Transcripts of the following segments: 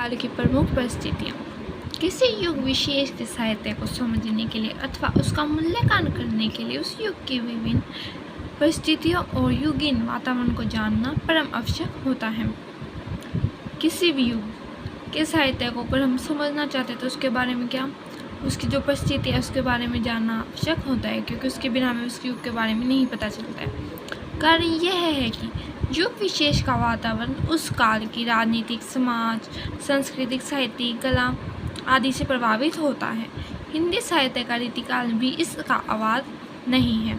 काल की प्रमुख परिस्थितियाँ। किसी युग विशेष के साहित्य को समझने के लिए अथवा उसका मूल्यांकन करने के लिए उस युग की विभिन्न परिस्थितियों और युगीन वातावरण को जानना परम आवश्यक होता है। किसी भी युग के साहित्य को अगर हम समझना चाहते हैं तो उसके बारे में उसकी जो परिस्थिति है उसके बारे में जानना आवश्यक होता है, क्योंकि उसके बिना हमें उस युग के बारे में नहीं पता चलता है। कारण यह है कि युग विशेष का वातावरण उस काल की राजनीतिक, समाज, सांस्कृतिक, साहित्यिक, कला आदि से प्रभावित होता है। हिंदी साहित्य का रीतिकाल भी इसका अवाद नहीं है।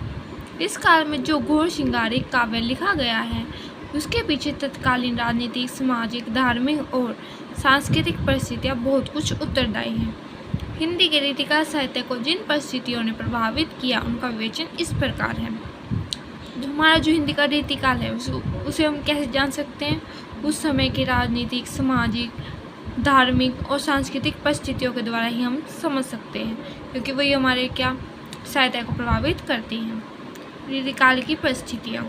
इस काल में जो घोर श्रृंगारिक काव्य लिखा गया है उसके पीछे तत्कालीन राजनीतिक, सामाजिक, धार्मिक और सांस्कृतिक परिस्थितियाँ बहुत कुछ उत्तरदायी हैं। हिंदी के रीतिकाल साहित्य को जिन परिस्थितियों ने प्रभावित किया उनका विवेचन इस प्रकार है। हमारा जो हिंदी का रीतिकाल है उसे हम कैसे जान सकते हैं? उस समय की राजनीतिक, सामाजिक, धार्मिक और सांस्कृतिक परिस्थितियों के द्वारा ही हम समझ सकते हैं, क्योंकि वही हमारे साहित्य को प्रभावित करती हैं। रीतिकाल की परिस्थितियाँ।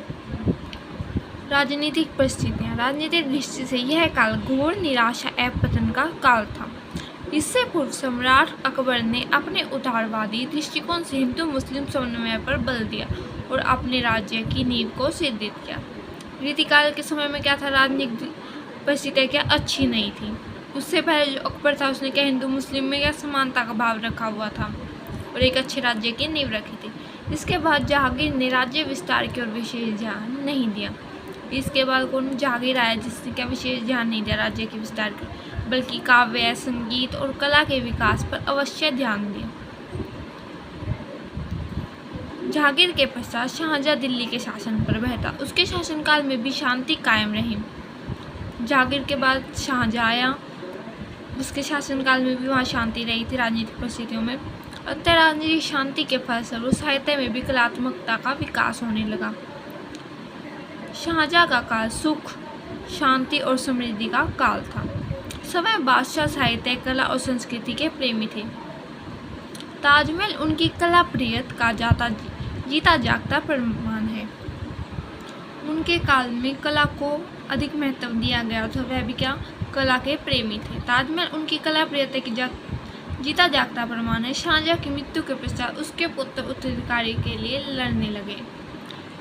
राजनीतिक परिस्थितियाँ। राजनीतिक दृष्टि से यह काल घोर निराशा एवं पतन का काल था। इससे पूर्व सम्राट अकबर ने अपने उदारवादी दृष्टिकोण से हिंदू मुस्लिम समन्वय पर बल दिया और अपने राज्य की नींव को सुदृढ़ किया। रीतिकाल के समय में था, राजनीतिक परिस्थितियाँ अच्छी नहीं थी। उससे पहले जो अकबर था उसने हिंदू मुस्लिम में समानता का भाव रखा हुआ था और एक अच्छे राज्य की नींव रखी थी। इसके बाद जहांगीर ने राज्य विस्तार की ओर विशेष ध्यान नहीं दिया। इसके बाद कौन? जहांगीर आया जिसने विशेष ध्यान नहीं दिया राज्य के विस्तार पर, बल्कि काव्य, संगीत और कला के विकास पर अवश्य ध्यान दिया। जहांगीर के पश्चात शाहजहां दिल्ली के शासन पर बैठा। उसके शासनकाल में भी शांति कायम रही। जहांगीर के बाद शाहजहां आया, उसके शासनकाल में भी वहाँ शांति रही थी राजनीतिक परिस्थितियों में। अतः राजनीतिक शांति के फलस्वरूप साहित्य में भी कलात्मकता का विकास होने लगा। शाहजहां का काल सुख, शांति और समृद्धि का काल था। सभी बादशाह साहित्य, कला और संस्कृति के प्रेमी थे। ताजमहल उनकी कला प्रियता का जीता जागता प्रमाण है। उनके काल में कला को अधिक महत्व दिया गया था। वह भी कला के प्रेमी थे। ताजमहल उनकी कला प्रियता की जीता जागता प्रमाण है। शाहजहां की मृत्यु के पश्चात उसके पुत्र उत्तराधिकारी के लिए लड़ने लगे।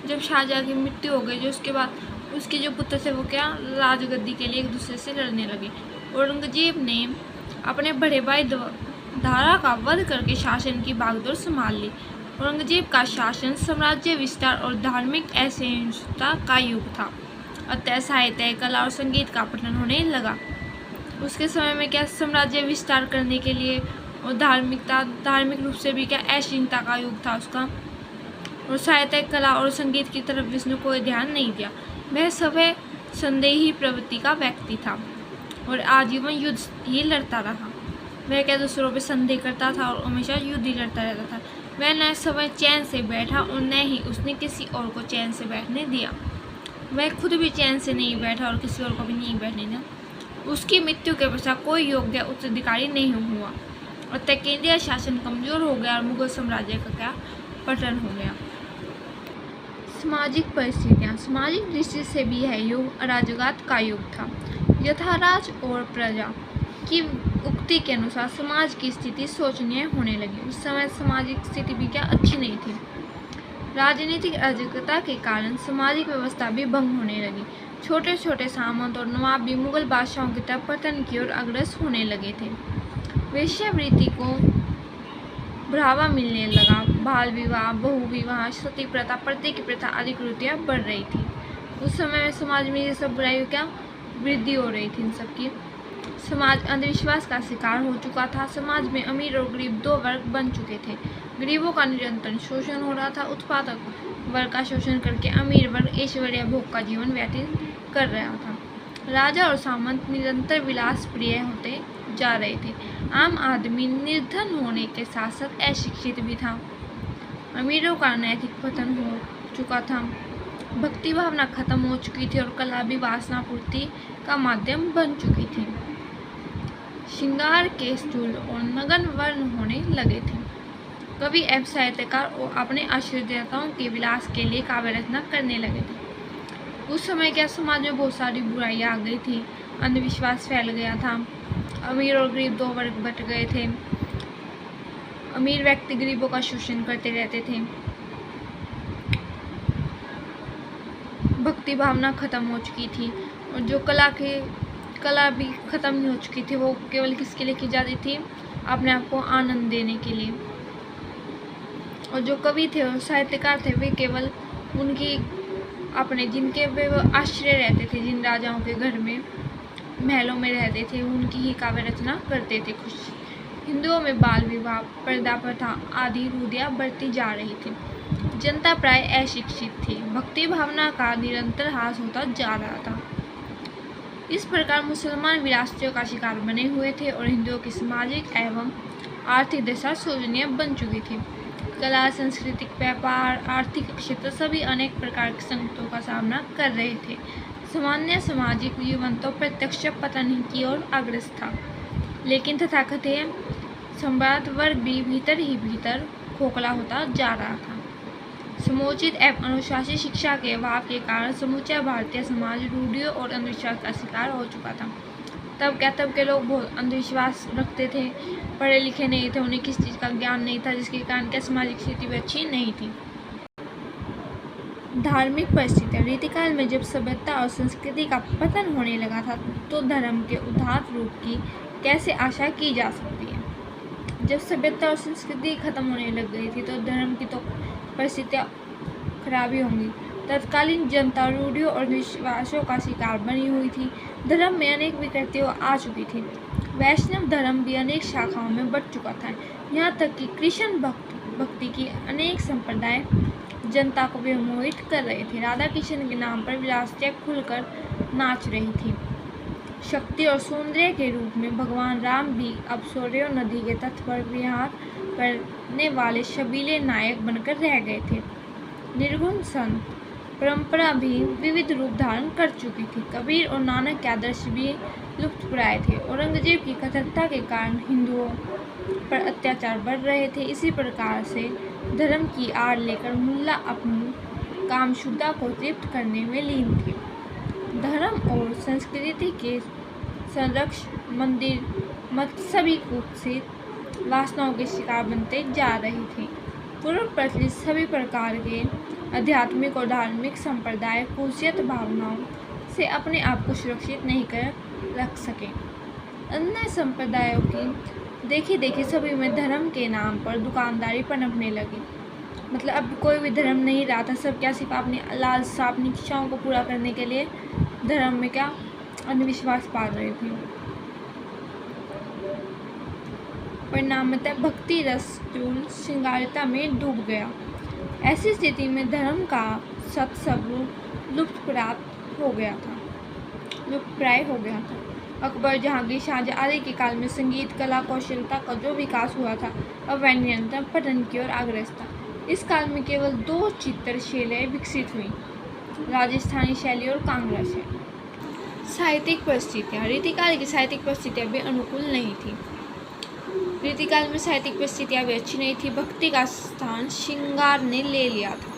जब शाहजहां की मृत्यु हो गई, जो उसके बाद उसके जो पुत्र थे वो राजगद्दी के लिए एक दूसरे से लड़ने लगे। औरंगजेब ने अपने बड़े भाई दारा का वध करके शासन की बागडोर संभाल ली। औरंगजेब का शासन साम्राज्य विस्तार और धार्मिक असहिष्णुता का युग था। अतः साहित्य, कला और संगीत का पतन होने लगा। उसके समय में साम्राज्य विस्तार करने के लिए और धार्मिक रूप से भी असहिष्णुता का युग था उसका, और साहित्य, कला और संगीत की तरफ विष्णु कोई ध्यान नहीं दिया। वह सवै संदेही प्रवृत्ति का व्यक्ति था और आजीवन युद्ध ही लड़ता रहा। वह दूसरों पर संदेह करता था और हमेशा युद्ध ही लड़ता रहता था। वह न समय चैन से बैठा और न ही उसने किसी और को चैन से बैठने दिया। वह खुद भी चैन से नहीं बैठा और किसी और को भी नहीं बैठने दिया। उसकी मृत्यु के पश्चात कोई योग्य उत्तराधिकारी नहीं हुआ। अतः केंद्रीय शासन कमजोर हो गया और मुगल साम्राज्य का पतन हो गया। सामाजिक परिस्थितियाँ। सामाजिक दृष्टि से भी यह युग अराजकता का युग था। यथा राज और प्रजा की उक्ति के अनुसार समाज की स्थिति शोचनीय होने लगी। उस समय सामाजिक स्थिति भी अच्छी नहीं थी। राजनीतिक अराजकता के कारण सामाजिक व्यवस्था भी भंग होने लगी। छोटे छोटे सामंत और नवाब भी मुगल बादशाहों की तरफ पतन की ओर अग्रसर होने लगे थे। वेश्यावृत्ति को बढ़ावा मिलने लगा। बाल विवाह, बहु विवाह, सती प्रथा, पर्दे की प्रथा आदि कुरीतियाँ बढ़ रही थी। उस समय में समाज में ये सब बुराइयों वृद्धि हो रही थी। इन सबकी समाज अंधविश्वास का शिकार हो चुका था। समाज में अमीर और गरीब दो वर्ग बन चुके थे। गरीबों का निरंतर शोषण हो रहा था। उत्पादक वर्ग का शोषण करके अमीर वर्ग ऐश्वर्य भोग का जीवन व्यतीत कर रहा था। राजा और सामंत निरंतर विलास प्रिय होते जा रहे थे। आम आदमी निर्धन होने के साथ साथ अशिक्षित भी था। अमीरों का नैतिक पतन हो चुका था। भक्ति भावना खत्म हो चुकी थी और कला भी वासना पूर्ति का माध्यम बन चुकी थी। श्रृंगार के स्थूल और नगन वर्ण होने लगे थे। कवि एवं साहित्यकार अपने आश्चर्यताओं के विलास के लिए काव्य रचना करने लगे थे। उस समय समाज में बहुत सारी बुराइयां आ गई थी। अंधविश्वास फैल गया था। अमीर और गरीब दो वर्ग बट गए थे। अमीर व्यक्ति गरीबों का शोषण करते रहते थे। भक्ति भावना खत्म हो चुकी थी और जो कला भी खत्म ही हो चुकी थी। वो केवल किसके लिए की जाती थी? अपने आप को आनंद देने के लिए। और जो कवि थे और साहित्यकार थे वे केवल उनकी अपने जिनके वे आश्रय रहते थे, जिन राजाओं के घर में महलों में रहते थे, उनकी ही काव्य रचना करते थे। खुश हिंदुओं में बाल विवाह, पर्दा प्रथा आदि रूढ़ियाँ बढ़ती जा रही थी। जनता प्राय अशिक्षित थी। भक्ति भावना का निरंतर ह्रास होता जा रहा था। इस प्रकार मुसलमान विरासतों का शिकार बने हुए थे और हिंदुओं की सामाजिक एवं आर्थिक दशा शोचनीय बन चुकी थी। कला, सांस्कृतिक, व्यापार, आर्थिक क्षेत्र सभी अनेक प्रकार के संकटों का सामना कर रहे थे। सामान्य सामाजिक जीवन तो प्रत्यक्ष पतन की ओर अग्रसर था, लेकिन तथाकथित सम्राट वर्ग भी भीतर ही भीतर खोखला होता जा रहा था। समुचित एवं अनुशासित शिक्षा के अभाव के कारण समूचा भारतीय समाज रूढ़ियों और अंधविश्वास का शिकार हो चुका था। तब के लोग बहुत अंधविश्वास रखते थे, पढ़े लिखे नहीं थे, उन्हें किस चीज़ का ज्ञान नहीं था, जिसके कारण क्या सामाजिक स्थिति भी अच्छी नहीं थी। धार्मिक परिस्थितियाँ। रीतिकाल में जब सभ्यता और संस्कृति का पतन होने लगा था तो धर्म के उद्धार रूप की कैसे आशा की जा सकती है? जब सभ्यता और संस्कृति खत्म होने लग गई थी तो धर्म की तो परिस्थितियाँ खराब ही होंगी। तत्कालीन जनता रूढ़ियों और विश्वासों का शिकार बनी हुई थी। धर्म में अनेक विकृतियाँ आ चुकी थी। वैष्णव धर्म भी अनेक शाखाओं में बढ़ चुका था। यहाँ तक कि कृष्ण भक्ति की अनेक संप्रदाय जनता को विमोहित कर रहे थे। राधा कृष्ण के नाम पर विलासिता खुलकर नाच रही थी। शक्ति और सौंदर्य के रूप में भगवान राम भी अब सरयू नदी के तट पर विहार करने वाले शबीले नायक बनकर रह गए थे। निर्गुण संत परंपरा भी विविध रूप धारण कर चुकी थी। कबीर और नानक के आदर्श भी लुप्तप्राय थे। औरंगजेब की कठोरता के कारण हिंदुओं पर अत्याचार बढ़ रहे थे। इसी प्रकार से धर्म की आड़ लेकर मुल्ला अपनी कामशुदा को तृप्त करने में लीन थे। धर्म और संस्कृति के संरक्षक मंदिर मत सभी कुत्सित वासनाओं के शिकार बनते जा रहे थे। पूर्व प्रचलित सभी प्रकार के आध्यात्मिक और धार्मिक संप्रदाय कुत्सित भावनाओं से अपने आप को सुरक्षित नहीं कर रख सके। अन्य संप्रदायों की देखी सभी में धर्म के नाम पर दुकानदारी पनपने लगी। मतलब अब कोई भी धर्म नहीं रहा था, सब क्या सिर्फ अपनी लालसा, अपनी इच्छाओं को पूरा करने के लिए धर्म में क्या अंधविश्वास पाल रहे थे। परिणामतः भक्ति रस श्रृंगारिता में डूब गया। ऐसी स्थिति में धर्म का सत्स्वरूप लुप्तप्राय हो गया था। अकबर, जहांगीर, शाहजहां आदि के काल में संगीत, कला, कौशलता का जो विकास हुआ था अब वह निरंतर पतन की ओर अग्रसर था। इस काल में केवल दो चित्रशैलियाँ विकसित हुई, राजस्थानी शैली और कांगड़ा शैली। साहित्यिक परिस्थितियाँ। रीतिकाल की साहित्यिक परिस्थितियाँ भी अनुकूल नहीं थी। रीतिकाल में साहित्यिक परिस्थितियाँ भी अच्छी नहीं थी। भक्ति का स्थान श्रृंगार ने ले लिया था।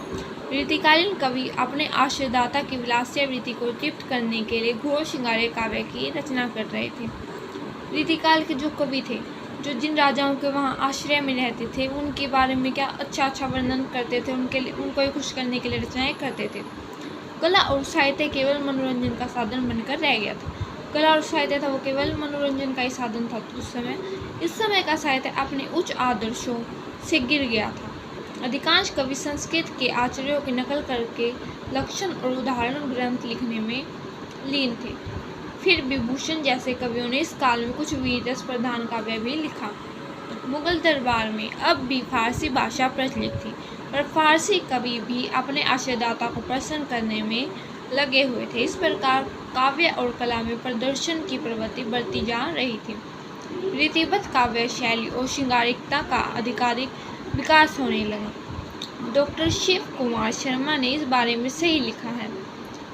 रीतिकालीन कवि अपने आश्रयदाता की विलासिता वृत्ति को तृप्त करने के लिए घोर श्रृंगार काव्य की रचना कर रहे थे। रीतिकाल के जो कवि थे, जो जिन राजाओं के वहाँ आश्रय में रहते थे, उनके बारे में क्या अच्छा वर्णन करते थे, उनको ही खुश करने के लिए रचनाएं करते थे। कला और साहित्य केवल मनोरंजन का साधन बनकर रह गया था। कला और साहित्य था वो केवल मनोरंजन का ही साधन था। इस समय का साहित्य अपने उच्च आदर्शों से गिर गया था। अधिकांश कवि संस्कृत के आचार्यों की नकल करके लक्षण और उदाहरण ग्रंथ लिखने में लीन थे। फिर विभूषण जैसे कवियों ने इस काल में कुछ वीर रस प्रधान काव्य भी लिखा। मुगल दरबार में अब भी फारसी भाषा प्रचलित थी, पर फारसी कवि भी अपने आश्रयदाता को प्रसन्न करने में लगे हुए थे। इस प्रकार काव्य और कला में प्रदर्शन की प्रवृत्ति बढ़ती जा रही थी। रीतिबद्ध काव्य शैली और श्रृंगारिकता का आधिकारिक विकास होने लगा। डॉक्टर शिव कुमार शर्मा ने इस बारे में सही लिखा है।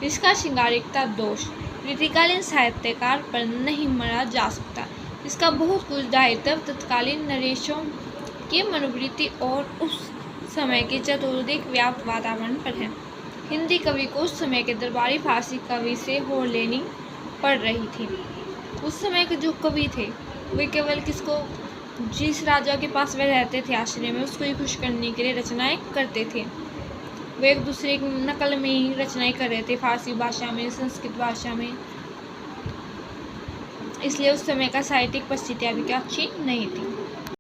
इसका श्रृंगारिकता दोष रीतिकालीन साहित्यकार पर नहीं मरा जा सकता। इसका बहुत कुछ दायित्व तत्कालीन नरेशों की मनोवृत्ति और उस समय के चतुर्दिक व्याप्त वातावरण पर है। हिंदी कवि को उस समय के दरबारी फारसी कवि से होड़ लेनी पड़ रही थी। उस समय के जो कवि थे वे केवल किसको, जिस राजा के पास वे रहते थे आश्रय में, उसको ही खुश करने के लिए रचनाएं करते थे। वे एक दूसरे की नकल में ही रचनाएं कर रहे थे, फारसी भाषा में, संस्कृत भाषा में, इसलिए उस समय का साहित्यिक परिस्थितियाँ भी क्या अच्छी नहीं थी।